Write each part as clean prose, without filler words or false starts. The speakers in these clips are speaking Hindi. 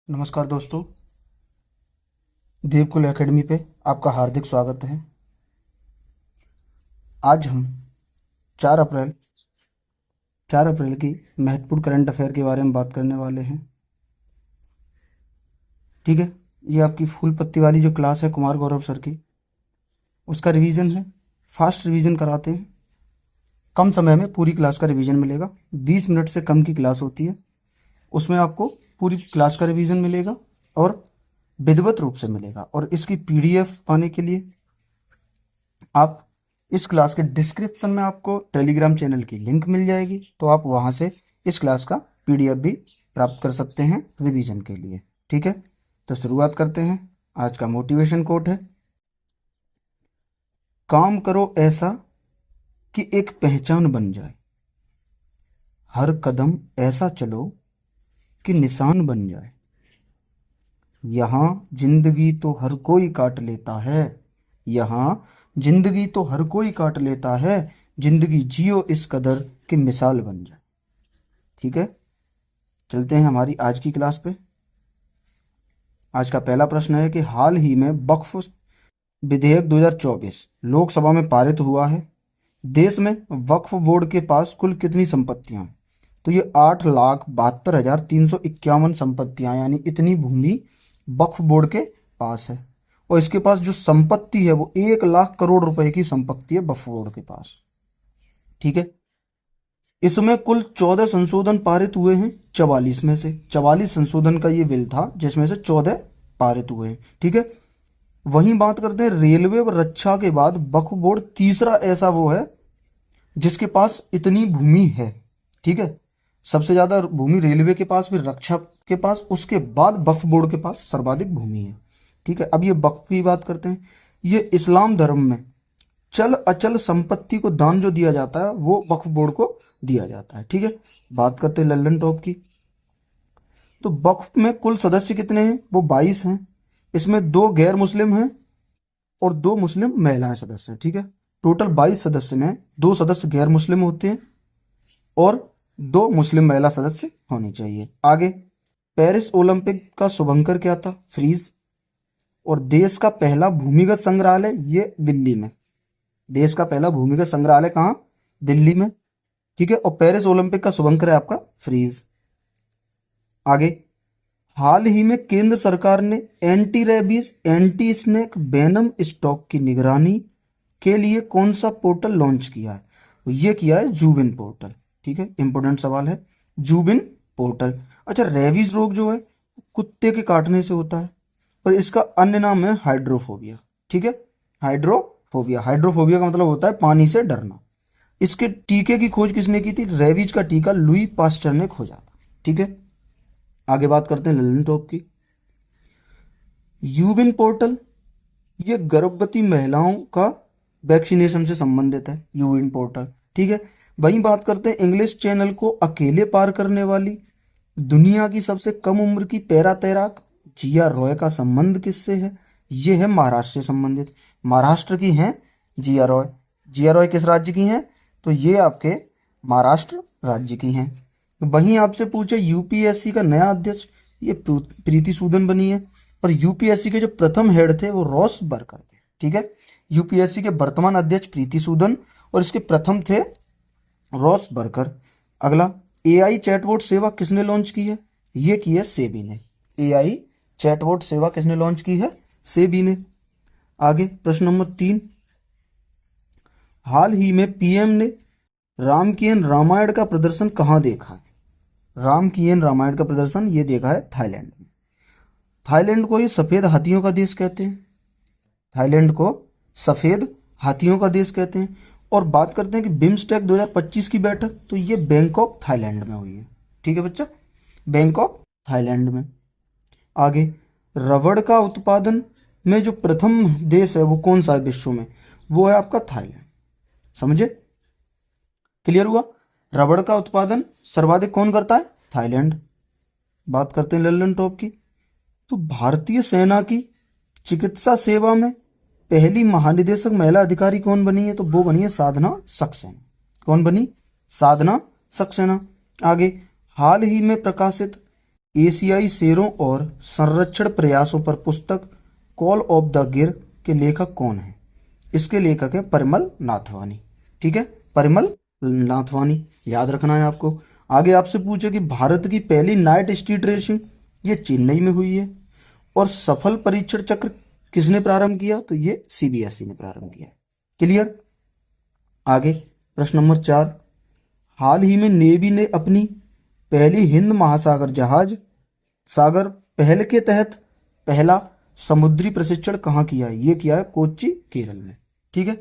नमस्कार दोस्तों, देवकुल एकेडमी पे आपका हार्दिक स्वागत है। आज हम 4 अप्रैल 4 अप्रैल की महत्वपूर्ण करंट अफेयर के बारे में बात करने वाले हैं। ठीक है, ये आपकी फूल पत्ती वाली जो क्लास है कुमार गौरव सर की, उसका रिवीजन है। फास्ट रिवीजन कराते हैं, कम समय में पूरी क्लास का रिवीजन मिलेगा। 20 मिनट से कम की क्लास होती है, उसमें आपको पूरी क्लास का रिवीजन मिलेगा और विधिवत रूप से मिलेगा। और इसकी पीडीएफ पाने के लिए आप इस क्लास के डिस्क्रिप्शन में आपको टेलीग्राम चैनल की लिंक मिल जाएगी, तो आप वहां से इस क्लास का पीडीएफ भी प्राप्त कर सकते हैं रिवीजन के लिए। ठीक है, तो शुरुआत करते हैं। आज का मोटिवेशन कोट है, काम करो ऐसा कि एक पहचान बन जाए, हर कदम ऐसा चलो कि निशान बन जाए। यहाँ जिंदगी तो हर कोई काट लेता है, यहाँ जिंदगी तो हर कोई काट लेता है, जिंदगी जियो इस कदर कि मिसाल बन जाए। ठीक है, चलते हैं हमारी आज की क्लास पे। आज का पहला प्रश्न है कि हाल ही में वक्फ विधेयक 2024 लोकसभा में पारित हुआ है। देश में वक्फ बोर्ड के पास कुल कितनी संपत्तियां हैं? तो ये 8,72,351 संपत्तियां, यानी इतनी भूमि वक्फ बोर्ड के पास है। और इसके पास जो संपत्ति है वो 1 लाख करोड़ रुपए की संपत्ति है वक्फ बोर्ड के पास। ठीक है, इसमें कुल 14 संशोधन पारित हुए हैं 44 में से। 44 संशोधन का ये बिल था जिसमें से 14 पारित हुए हैं। ठीक है, वहीं बात करते हैं रेलवे व रक्षा के बाद वक्फ बोर्ड तीसरा ऐसा वो है जिसके पास इतनी भूमि है। ठीक है, सबसे ज्यादा भूमि रेलवे के पास, फिर रक्षा के पास, उसके बाद वक्फ बोर्ड के पास सर्वाधिक भूमि है। ठीक है, अब ये वक्फ की बात करते हैं। ये इस्लाम धर्म में चल अचल संपत्ति को दान जो दिया जाता है वो वक्फ बोर्ड को दिया जाता है। ठीक है, बात करते हैं लल्लन टॉप की। तो वक्फ में कुल सदस्य कितने हैं? वो 22 हैं। इसमें 2 गैर मुस्लिम हैं और 2 मुस्लिम महिलाएं सदस्य हैं। ठीक है, टोटल 22 सदस्य में 2 सदस्य गैर मुस्लिम होते हैं और 2 मुस्लिम महिला सदस्य होनी चाहिए। आगे, पेरिस ओलंपिक का शुभंकर क्या था? फ्रीज। और देश का पहला भूमिगत संग्रहालय ये दिल्ली में। देश का पहला भूमिगत संग्रहालय कहाँ? दिल्ली में। ठीक है, और पेरिस ओलंपिक का शुभंकर है आपका फ्रीज। आगे, हाल ही में केंद्र सरकार ने anti rabies anti snake venom stock की निगरानी के लिए कौन सा पोर्टल लॉन्च किया है? ये किया है जूबिन पोर्टल। ठीक है, इंपोर्टेंट सवाल है, जूबिन पोर्टल। अच्छा, रेबीज रोग जो है कुत्ते के काटने से होता है और इसका अन्य नाम है हाइड्रोफोबिया। ठीक है, हाइड्रोफोबिया। हाइड्रोफोबिया का मतलब होता है पानी से डरना। इसके टीके की खोज किसने की थी? रेबीज का टीका लुई पास्चर ने खोजा था। ठीक है, आगे बात करते हैं लल्लन टॉप की। यूबिन पोर्टल ये गर्भवती महिलाओं का वैक्सीनेशन से संबंधित है, यूबिन पोर्टल। ठीक है, वहीं बात करते हैं इंग्लिश चैनल को अकेले पार करने वाली दुनिया की सबसे कम उम्र की पैरा तैराक जिया रॉय का संबंध किससे है? ये है महाराष्ट्र से संबंधित। महाराष्ट्र की हैं जिया रॉय। जिया रॉय किस राज्य की हैं? तो ये आपके महाराष्ट्र राज्य की हैं। वहीं आपसे पूछे यूपीएससी का नया अध्यक्ष, ये प्रीति सूदन बनी है। और यूपीएससी के जो प्रथम हेड थे वो रॉस बर्कर थे। ठीक है, यूपीएससी के वर्तमान अध्यक्ष प्रीति सूदन और इसके प्रथम थे रॉस बर्कर। अगला, एआई चैटबॉट सेवा किसने लॉन्च की है? ये की है सेबी ने। एआई चैटबॉट सेवा किसने लॉन्च की है? सेबी ने। आगे प्रश्न नंबर 3, हाल ही में पीएम ने रामकीयन रामायण का प्रदर्शन कहाँ देखा है? रामकीयन रामायण का प्रदर्शन ये देखा है थाईलैंड में। थाईलैंड को ये सफेद हाथियों का देश कहते हैं। थाईलैंड को सफेद हाथियों का देश कहते हैं। और बात करते हैं कि बिम्स्टेक 2025 की बैठक, तो ये बैंकॉक थाईलैंड में हुई है। ठीक है बच्चा, बैंकॉक थाईलैंड में। आगे, रबड़ का उत्पादन में जो प्रथम देश है वो कौन सा है विश्व में? वो है आपका थाईलैंड। समझे? क्लियर हुआ? रबड़ का उत्पादन सर्वाधिक कौन करता है? थाईलैंड। बात करते हैं लल्लन टॉप की। तो भारतीय सेना की चिकित्सा सेवा में पहली महानिदेशक महिला अधिकारी कौन बनी है? तो वो बनी है साधना सक्सेना। कौन बनी? साधना सक्सेना। आगे, हाल ही में प्रकाशित एशियाई शेरों और संरक्षण प्रयासों पर पुस्तक कॉल ऑफ द गिर के लेखक कौन है? इसके लेखक है परिमल नाथवानी। ठीक है, परिमल नाथवानी याद रखना है आपको। आगे आपसे पूछे कि भारत की पहली नाइट स्ट्रीट रेसिंग ये चेन्नई में हुई है, और सफल परीक्षण चक्र किसने प्रारंभ किया? तो ये सीबीएसई ने प्रारंभ किया। क्लियर। आगे प्रश्न नंबर 4, हाल ही में नेवी ने अपनी पहली हिंद महासागर जहाज सागर पहल के तहत पहला समुद्री प्रशिक्षण कहाँ किया है? ये किया है कोच्चि केरल में। ठीक है,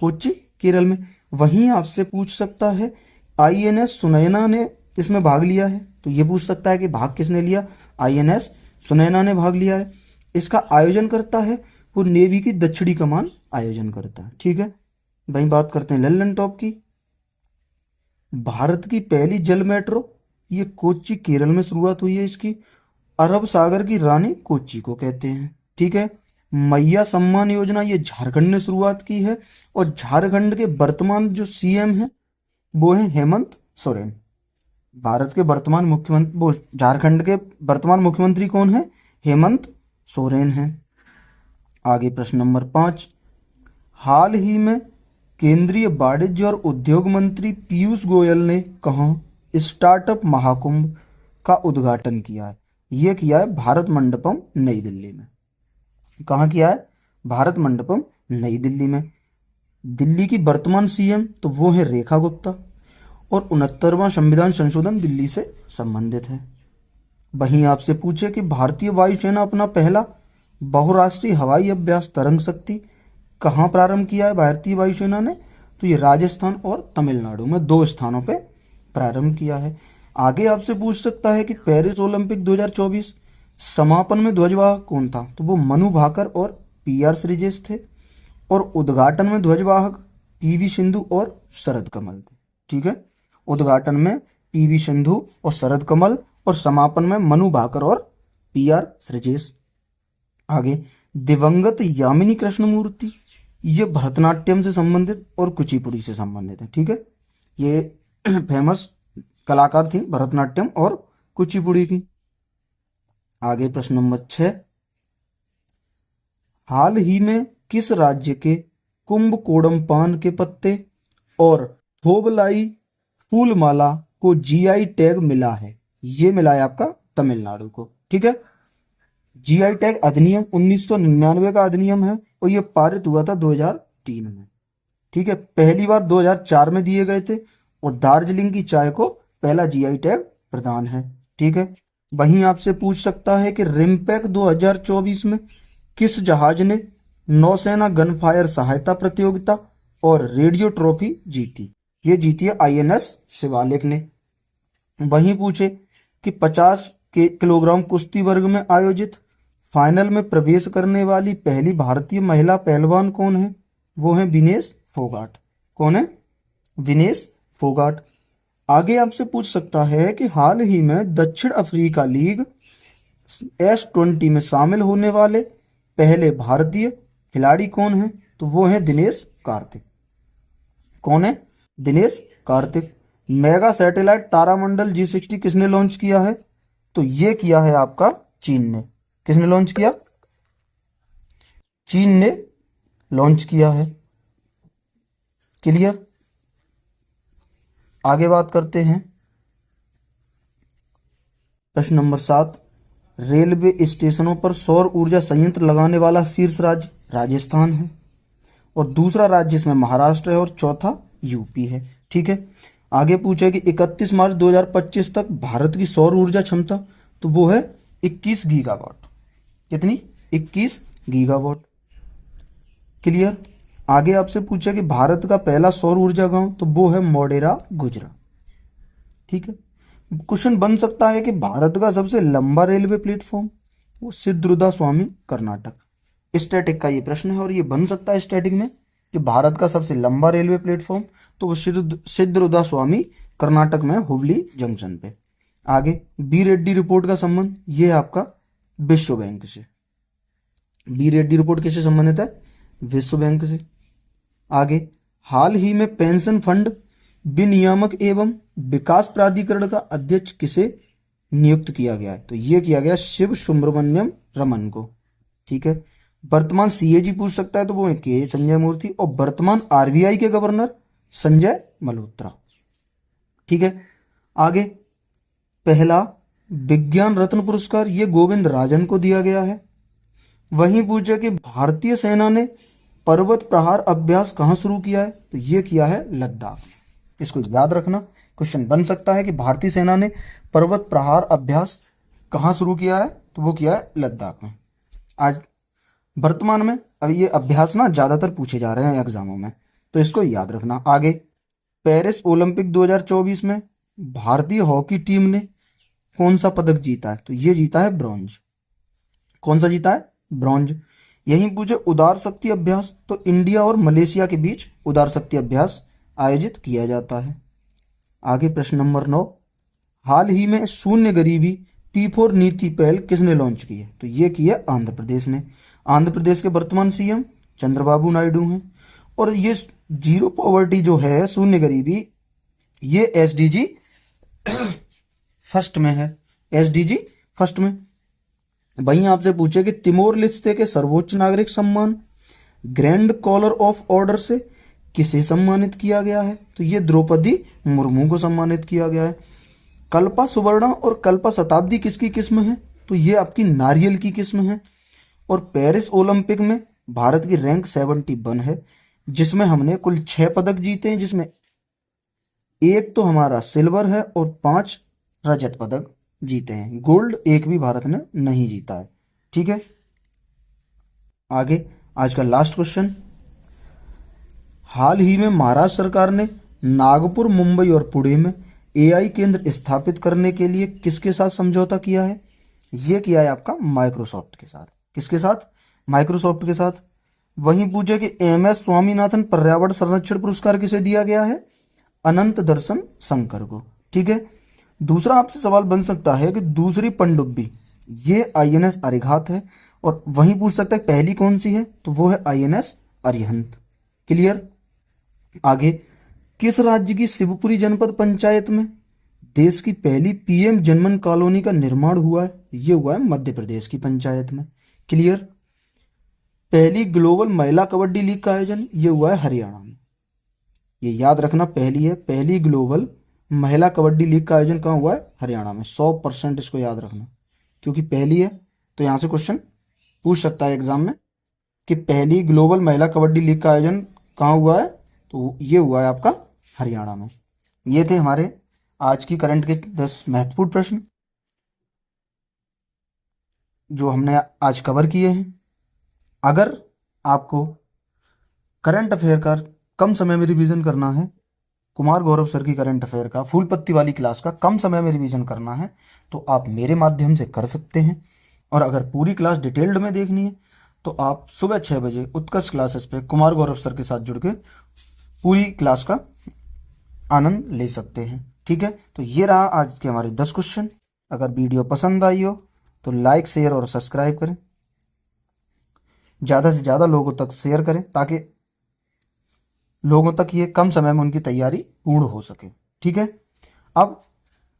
कोच्चि केरल में। वहीं आपसे पूछ सकता है आईएनएस सुनैना ने इसमें भाग लिया है, तो ये पूछ सकता है कि भाग किसने लिया? आईएनएस सुनैना ने भाग लिया है। इसका आयोजन करता है वो नेवी की दक्षिणी कमान आयोजन करता है। ठीक है, वहीं बात करते हैं लल्लन टॉप की। भारत की पहली जल मेट्रो ये कोच्चि केरल में शुरुआत हुई है इसकी। अरब सागर की रानी कोच्चि को कहते हैं। ठीक है, मैया सम्मान योजना ये झारखंड ने शुरुआत की है, और झारखंड के वर्तमान जो सीएम है वो है हेमंत सोरेन। भारत के वर्तमान मुख्यमंत्री वो झारखंड के वर्तमान मुख्यमंत्री कौन है? हेमंत सोरेन है। आगे प्रश्न नंबर 5, हाल ही में केंद्रीय वाणिज्य और उद्योग मंत्री पीयूष गोयल ने कहाँ स्टार्टअप महाकुंभ का उद्घाटन किया है? ये किया है भारत मंडपम नई दिल्ली में। कहाँ किया है? भारत मंडपम नई दिल्ली में। दिल्ली की वर्तमान सीएम तो वो है रेखा गुप्ता, और 69वां संविधान संशोधन दिल्ली से संबंधित है। वहीं आपसे पूछे कि भारतीय वायुसेना अपना पहला बहुराष्ट्रीय हवाई अभ्यास तरंग शक्ति कहाँ प्रारंभ किया है भारतीय वायुसेना ने? तो ये राजस्थान और तमिलनाडु में 2 स्थानों पे प्रारंभ किया है। आगे आपसे पूछ सकता है कि पेरिस ओलंपिक 2024 समापन में ध्वजवाहक कौन था? तो वो मनु भाकर और पीआर श्रीजेश थे, और उद्घाटन में ध्वजवाहक पीवी सिंधु और शरद कमल थे। ठीक है, उद्घाटन में पीवी सिंधु और शरद कमल, और समापन में मनु भाकर और पीआर श्रीजेश। आगे दिवंगत यामिनी कृष्णमूर्ति ये भरतनाट्यम से संबंधित और कुचिपुड़ी से संबंधित है। ठीक है, ये फेमस कलाकार थी भरतनाट्यम और कुचिपुड़ी की। आगे प्रश्न नंबर 6, हाल ही में किस राज्य के कुंभकोणम पान के पत्ते और थोबलाई फूलमाला को जीआई टैग मिला है? ये मिला है आपका तमिलनाडु को। ठीक है, जीआई टैग अधिनियम 1999 का अधिनियम है, और ये पारित हुआ था 2003 में। ठीक है, पहली बार 2004 में दिए गए थे, और दार्जिलिंग की चाय को पहला जीआई टैग प्रदान है। ठीक है, वहीं आपसे पूछ सकता है कि रिमपैक 2024 में किस जहाज ने नौसेना गनफायर सहायता प्रतियोगिता और रेडियो ट्रॉफी जीती? ये जीती है आईएनएस शिवालिक ने। वहीं पूछे कि 50 किलोग्राम कुश्ती वर्ग में आयोजित फाइनल में प्रवेश करने वाली पहली भारतीय महिला पहलवान कौन है? वो है विनेश फोगाट। कौन है? विनेश फोगाट। आगे आपसे पूछ सकता है कि हाल ही में दक्षिण अफ्रीका लीग S20 में शामिल होने वाले पहले भारतीय खिलाड़ी कौन है? तो वो है दिनेश कार्तिक। कौन है? दिनेश कार्तिक। मेगा सैटेलाइट तारामंडल G60 किसने लॉन्च किया है? तो ये किया है आपका चीन ने। किसने लॉन्च किया? चीन ने लॉन्च किया है। क्लियर। आगे बात करते हैं प्रश्न नंबर 7, रेलवे स्टेशनों पर सौर ऊर्जा संयंत्र लगाने वाला शीर्ष राज्य राजस्थान है, और दूसरा राज्य इसमें महाराष्ट्र है, और चौथा यूपी है। ठीक है, आगे पूछे कि 31 मार्च 2025 तक भारत की सौर ऊर्जा क्षमता तो वो है 21 गीगावाट। कितनी? 21 गीगावाट। क्लियर। आगे आपसे पूछा कि भारत का पहला सौर ऊर्जा गांव तो वो है मोढेरा गुजरात। ठीक है, क्वेश्चन बन सकता है कि भारत का सबसे लंबा रेलवे प्लेटफॉर्म वो सिद्धरुदा स्वामी कर्नाटक। स्टैटिक का ये प्रश्न है और ये बन सकता है स्टैटिक में कि भारत का सबसे लंबा रेलवे प्लेटफॉर्म तो वो सिद्धरुदा स्वामी कर्नाटक में हुबली जंक्शन पे। आगे बी रेड्डी रिपोर्ट का संबंध ये है आपका विश्व बैंक से। बी रेड्डी रिपोर्ट किससे संबंधित है? विश्व बैंक से। आगे हाल ही में पेंशन फंड विनियामक एवं विकास प्राधिकरण का अध्यक्ष किसे नियुक्त किया गया है? तो ये किया गया शिव सुब्रमण्यम रमन को। ठीक है। वर्तमान सीएजी पूछ सकता है तो वो है के संजय मूर्ति, और वर्तमान आरबीआई के गवर्नर संजय मल्होत्रा। ठीक है। आगे, पहला विज्ञान रत्न पुरस्कार ये गोविंद राजन को दिया गया है। वहीं पूछे कि भारतीय सेना ने पर्वत प्रहार अभ्यास कहाँ शुरू किया है? तो ये किया है लद्दाख। इसको याद रखना, क्वेश्चन बन सकता है कि भारतीय सेना ने पर्वत प्रहार अभ्यास कहाँ शुरू किया है? तो वो किया है लद्दाख में। आज वर्तमान में अब ये अभ्यास ना ज्यादातर पूछे जा रहे हैं एग्जामों में, तो इसको याद रखना। आगे, पेरिस ओलंपिक 2024 में भारतीय हॉकी टीम ने कौन सा पदक जीता है? तो ये जीता है ब्रॉन्ज। कौन सा जीता है? ब्रॉन्ज। यहीं पूछे उदार शक्ति अभ्यास, तो इंडिया और मलेशिया के बीच उदार शक्ति अभ्यास आयोजित किया जाता है। आगे प्रश्न नंबर 9, हाल ही में शून्य गरीबी P4 नीति पहल किसने लॉन्च की है? तो ये की है आंध्र प्रदेश ने। आंध्र प्रदेश के वर्तमान सीएम चंद्रबाबू नायडू हैं। और ये जीरो पॉवर्टी जो है, शून्य गरीबी, ये एसडीजी फर्स्ट में है, एसडीजी फर्स्ट में। वहीं आपसे पूछे कि तिमोर लेस्ते के सर्वोच्च नागरिक सम्मान ग्रैंड कॉलर ऑफ ऑर्डर से किसे सम्मानित किया गया है? तो ये द्रौपदी मुर्मू को सम्मानित किया गया है। कल्पा सुवर्णा और कल्पा शताब्दी किसकी किस्म है? तो ये आपकी नारियल की किस्म है। और पेरिस ओलंपिक में भारत की रैंक 71 है, जिसमें हमने कुल 6 पदक जीते हैं, जिसमें एक तो हमारा सिल्वर है और 5 रजत पदक जीते हैं। गोल्ड एक भी भारत ने नहीं जीता है। ठीक है। आगे, आज का लास्ट क्वेश्चन, हाल ही में महाराष्ट्र सरकार ने नागपुर, मुंबई और पुणे में एआई केंद्र स्थापित करने के लिए किसके साथ समझौता किया है? ये किया है आपका माइक्रोसॉफ्ट के साथ। किसके साथ? माइक्रोसॉफ्ट के साथ। वहीं पूछे कि एमएस स्वामीनाथन पर्यावरण संरक्षण पुरस्कार किसे दिया गया है? अनंत दर्शन शंकर को। ठीक है। दूसरा आपसे सवाल बन सकता है कि दूसरी पनडुब्बी ये आईएनएस अरिघात है, और वहीं पूछ सकता है पहली कौन सी है? तो वो है आईएनएस अरिहंत। क्लियर। आगे, किस राज्य की शिवपुरी जनपद पंचायत में देश की पहली पीएम जनमन कॉलोनी का निर्माण हुआ है? ये हुआ है मध्य प्रदेश की पंचायत में। क्लियर। पहली ग्लोबल महिला कबड्डी लीग का आयोजन ये हुआ है हरियाणा में। ये याद रखना, पहली है, पहली ग्लोबल महिला कबड्डी लीग का आयोजन कहाँ हुआ है? हरियाणा में। 100% इसको याद रखना, क्योंकि पहली है तो यहां से क्वेश्चन पूछ सकता है एग्जाम में कि पहली ग्लोबल महिला कबड्डी लीग का आयोजन कहाँ हुआ है? तो ये हुआ है आपका हरियाणा में। ये थे हमारे आज की करंट के 10 महत्वपूर्ण प्रश्न जो हमने आज कवर किए हैं। अगर आपको करंट अफेयर का कम समय में रिवीजन करना है, कुमार गौरव सर की करंट अफेयर का फुल पत्ती वाली क्लास का कम समय में रिवीजन करना है, तो आप मेरे माध्यम से कर सकते हैं। और अगर पूरी क्लास डिटेल्ड में देखनी है तो आप सुबह 6 बजे उत्कर्ष क्लासेस पे कुमार गौरव सर के साथ जुड़ के पूरी क्लास का आनंद ले सकते हैं। ठीक है। तो ये रहा आज के हमारे 10 क्वेश्चन। अगर वीडियो पसंद आई हो तो लाइक, शेयर और सब्सक्राइब करें, ज़्यादा से ज़्यादा लोगों तक शेयर करें ताकि लोगों तक ये कम समय में उनकी तैयारी पूर्ण हो सके। ठीक है। अब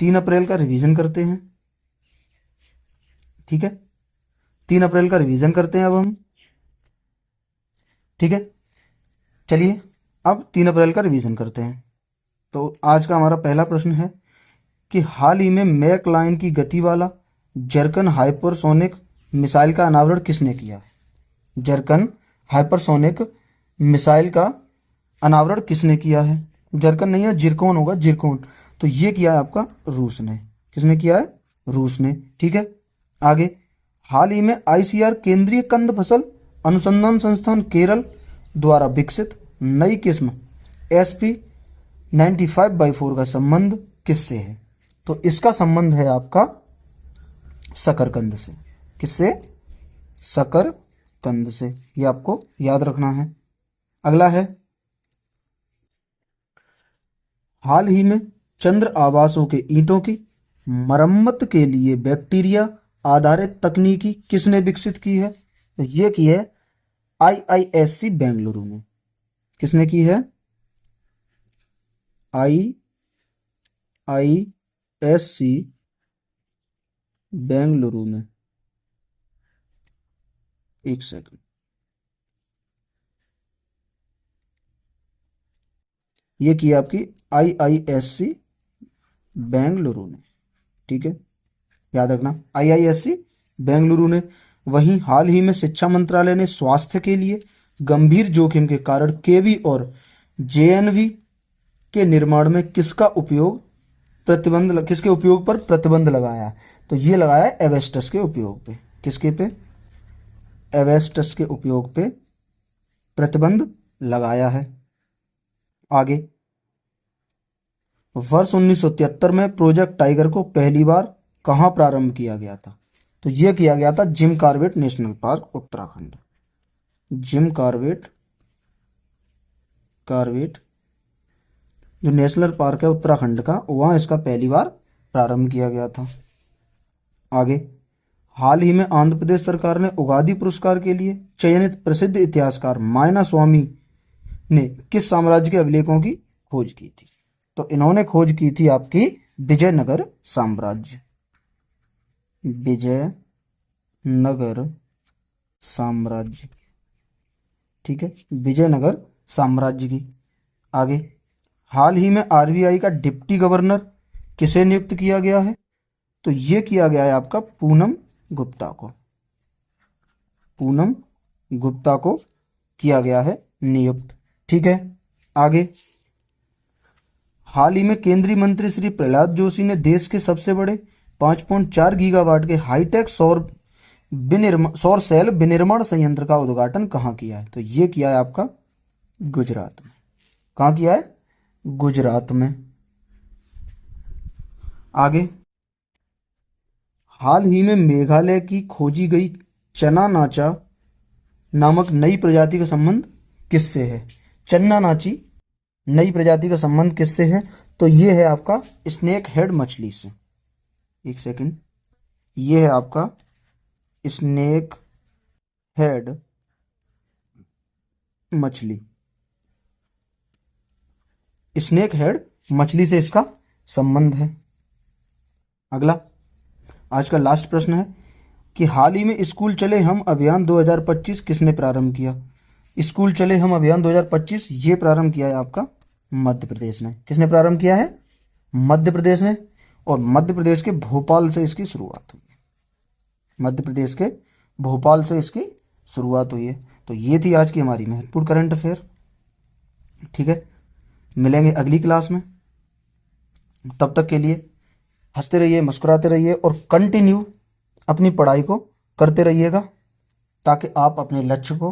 3 अप्रैल का रिवीजन करते हैं। ठीक है। 3 अप्रैल का रिवीजन करते हैं अब हम। ठीक है। चलिए अब 3 अप्रैल का रिवीजन करते हैं। तो आज का हमारा पहला प्रश्न है कि हाल ही में मैक लाइन की गति वाला जर्कन हाइपरसोनिक मिसाइल का अनावरण किसने किया? जर्कन हाइपरसोनिक मिसाइल का अनावरण किसने किया है? जर्कन नहीं है, जिरकोन होगा, जिरकोन। तो ये किया है आपका रूस ने। किसने किया है? रूस ने। ठीक है। आगे, हाल ही में आईसीआर केंद्रीय कंद फसल अनुसंधान संस्थान केरल द्वारा विकसित नई किस्म SP 95/4 का संबंध किससे है? तो इसका संबंध है आपका शकरकंद से। किससे? शकरकंद से। ये आपको याद रखना है। अगला है, हाल ही में चंद्र आवासों के ईंटों की मरम्मत के लिए बैक्टीरिया आधारित तकनीकी किसने विकसित की है? तो ये की है IISc बेंगलुरु में। किसने की है? IISc बेंगलुरु में, एक सेकंड, ये की आपकी IISC बेंगलुरु ने, ठीक है, याद रखना IISC बेंगलुरु ने। वहीं हाल ही में शिक्षा मंत्रालय ने स्वास्थ्य के लिए गंभीर जोखिम के कारण केवी और JNV के निर्माण में किसके उपयोग पर प्रतिबंध लगाया है? तो ये लगाया है एवेस्टस के उपयोग पे। किसके पे? एवेस्टस के उपयोग पे प्रतिबंध लगाया है। आगे, वर्ष 1973 में प्रोजेक्ट टाइगर को पहली बार कहाँ प्रारंभ किया गया था? तो यह किया गया था Jim Corbett national park, Uttarakhand. Jim Corbett जो नेशनल पार्क है उत्तराखंड का, वहां इसका पहली बार प्रारंभ किया गया था। आगे, हाल ही में आंध्र प्रदेश सरकार ने उगादी पुरस्कार के लिए चयनित प्रसिद्ध इतिहासकार मायना स्वामी ने किस साम्राज्य के अभिलेखों की खोज की थी? तो इन्होंने खोज की थी आपकी विजयनगर साम्राज्य, विजयनगर साम्राज्य, ठीक है, विजयनगर साम्राज्य की। आगे, हाल ही में RBI का डिप्टी गवर्नर किसे नियुक्त किया गया है? तो ये किया गया है आपका पूनम गुप्ता को। पूनम गुप्ता को किया गया है नियुक्त, ठीक है। आगे, हाल ही में केंद्रीय मंत्री श्री प्रहलाद जोशी ने देश के सबसे बड़े 5.4 गीगावाट के हाईटेक सौर सेल विनिर्माण संयंत्र का उद्घाटन कहाँ किया है? तो ये किया है आपका गुजरात में। कहाँ किया है? गुजरात में। आगे, हाल ही में मेघालय की खोजी गई चना नाचा नामक नई प्रजाति का संबंध किससे है? चन्ना नाची नई प्रजाति का संबंध किससे है? तो ये है आपका स्नेक हेड मछली से। एक सेकंड, ये है आपका स्नेक हेड मछली, स्नेक हेड मछली से इसका संबंध है। अगला, आज का लास्ट प्रश्न है कि हाल ही में स्कूल चले हम अभियान 2025 किसने प्रारंभ किया? स्कूल चले हम अभियान 2025 ये प्रारंभ किया है आपका मध्य प्रदेश ने। किसने प्रारंभ किया है? मध्य प्रदेश ने। और मध्य प्रदेश के भोपाल से इसकी शुरुआत हुई है। मध्य प्रदेश के भोपाल से इसकी शुरुआत हुई है। तो ये थी आज की हमारी महत्वपूर्ण करंट अफेयर, ठीक है। मिलेंगे अगली क्लास में, तब तक के लिए हंसते रहिए, मुस्कुराते रहिए और कंटिन्यू अपनी पढ़ाई को करते रहिएगा, ताकि आप अपने लक्ष्य को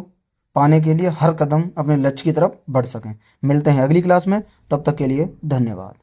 पाने के लिए हर कदम अपने लक्ष्य की तरफ बढ़ सकें। मिलते हैं अगली क्लास में, तब तक के लिए धन्यवाद।